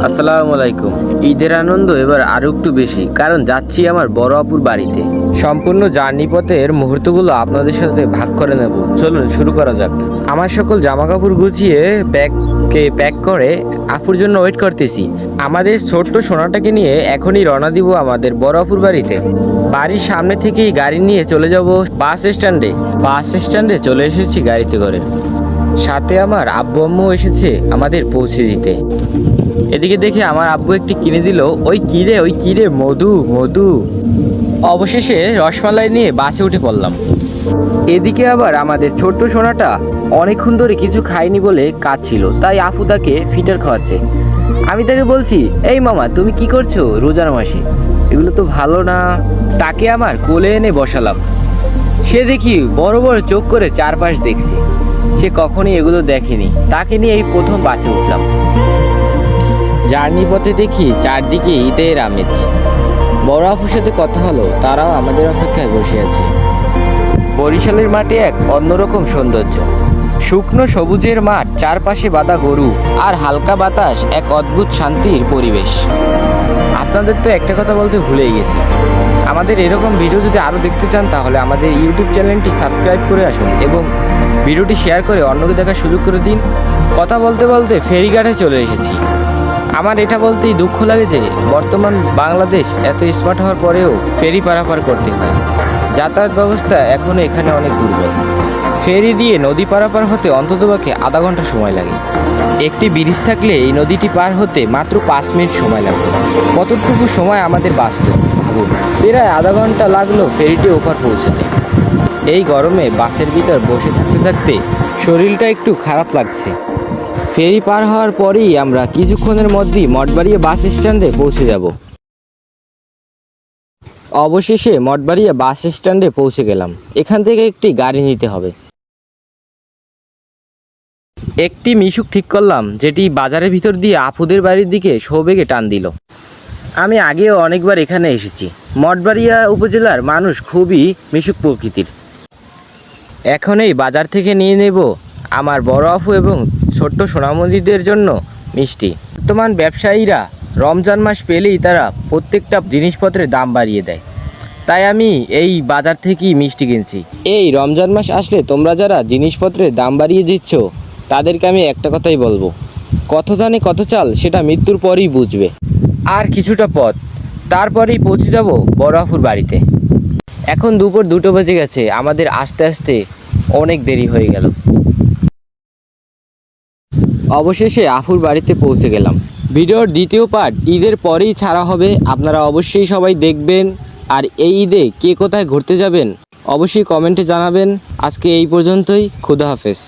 আসসালামু আলাইকুম। ঈদের আনন্দ এবার আরো একটু বেশি, কারণ যাচ্ছি আমার বড় আপুর বাড়িতে। সম্পূর্ণ জার্নি পথের মুহূর্তগুলো আপনাদের সাথে ভাগ করে নেব। চলুন শুরু করা যাক। আমার সকল জামা কাপড় গুছিয়ে ব্যাগকে প্যাক করে আপুর জন্য ওয়েট করতেছি। আমাদের ছোট্ট সোনাটাকে নিয়ে এখনই রওনা দিব আমাদের বড় আপুর বাড়িতে। বাড়ির সামনে থেকেই গাড়ি নিয়ে চলে যাব বাস স্ট্যান্ডে। চলে এসেছি গাড়িতে করে। সাথে আমার আব্বু আম্মু এসেছে আমাদের পৌঁছে দিতে। এদিকে দেখে আমার আব্বু একটি কিনে দিল। ওই কিরে মধু মধু। অবশেষে রসমালাই নিয়ে বাসে উঠে পড়লাম। এদিকে আবার আমাদের ছোট্ট সোনাটা অনেকক্ষণ ধরে কিছু খায়নি বলে কাঁদছিল, তাই আপু তাকে ফিটার খাওয়াচ্ছে। আমি তাকে বলছি, এই মামা তুমি কি করছো রোজার মাসে, এগুলো তো ভালো না। তাকে আমার কোলে এনে বসালাম। সে দেখি বড় বড় চোখ করে চারপাশ দেখছে। সে কখনই এগুলো দেখেনি। তাকে নিয়ে এই প্রথম বাসে উঠলাম। জার্নি পথে দেখি চারদিকে ঈদের আমেজ। বড় আপুর সাথে কথা হলো, তারাও আমাদের অপেক্ষায় বসে আছে। বরিশালের মাঠে এক অন্যরকম সৌন্দর্য। শুকনো সবুজের মাঠ, চারপাশে বাঁধা গরু আর হালকা বাতাস, এক অদ্ভুত শান্তির পরিবেশ। আপনাদের তো একটা কথা বলতে ভুলেই গেছি, আমাদের এরকম ভিডিও যদি আরও দেখতে চান তাহলে আমাদের ইউটিউব চ্যানেলটি সাবস্ক্রাইব করে আসুন এবং ভিডিওটি শেয়ার করে অন্যকে দেখার সুযোগ করে দিন। কথা বলতে বলতে ফেরিঘাটে চলে এসেছি। আমার এটা বলতেই দুঃখ লাগে যে বর্তমান বাংলাদেশ এত স্মার্ট হওয়ার পরেও ফেরি পারাপার করতে হয়। যাতায়াত ব্যবস্থা এখনও এখানে অনেক দুর্বল। ফেরি দিয়ে নদী পারাপার হতে অন্ততপক্ষে আধা ঘন্টা সময় লাগে। একটি ব্রিজ থাকলে এই নদীটি পার হতে মাত্র 5 মিনিট সময় লাগতো। কতটুকু সময় আমাদের বাঁচত ভাবুন। প্রায় আধা ঘন্টা লাগলো ফেরিটি ওপার পৌঁছতে। এই গরমে বাসের ভিতর বসে থাকতে থাকতে শরীরটা একটু খারাপ লাগছে। ফেরি পার হওয়ার পরেই আমরা কিছুক্ষণের মধ্যেই মঠবাড়িয়া বাস স্ট্যান্ডে পৌঁছে যাব। অবশেষে মঠবাড়িয়া বাস স্ট্যান্ডে পৌঁছে গেলাম। এখান থেকে একটি গাড়ি নিতে হবে। একটি মিশুক ঠিক করলাম, যেটি বাজারের ভিতর দিয়ে আপুদের বাড়ির দিকে সবেগে টান দিল। আমি আগেও অনেকবার এখানে এসেছি। মঠবাড়িয়া উপজেলার মানুষ খুবই মিশুক প্রকৃতির। এখন এই বাজার থেকে নিয়ে নেব আমার বড় আপু এবং ছোট্ট সোনামণিদের জন্য মিষ্টি। বর্তমান ব্যবসায়ীরা রমজান মাস পেলেই তারা প্রত্যেকটা জিনিসপত্রের দাম বাড়িয়ে দেয়, তাই আমি এই বাজার থেকেই মিষ্টি কিনছি। এই রমজান মাস আসলে তোমরা যারা জিনিসপত্রের দাম বাড়িয়ে দিচ্ছ তাদেরকে আমি একটা কথাই বলবো, কত ধানে কত চাল সেটা মৃত্যুর পরেই বুঝবে। আর কিছুটা পথ, তারপরেই পৌঁছে যাব বড় আপুর বাড়িতে। এখন দুপুর 2টো বেজে গেছে। আমাদের আস্তে আস্তে অনেক দেরি হয়ে গেল। অবশেষে আপুর বাড়িতে পৌঁছে গেলাম। ভিডিওর দ্বিতীয় পার্ট ঈদের পরেই ছাড়া হবে, আপনারা অবশ্যই সবাই দেখবেন। আর এই ঈদে কে কোথায় ঘুরতে যাবেন অবশ্যই কমেন্টে জানাবেন। আজকে এই পর্যন্তই, খুদা হাফেজ।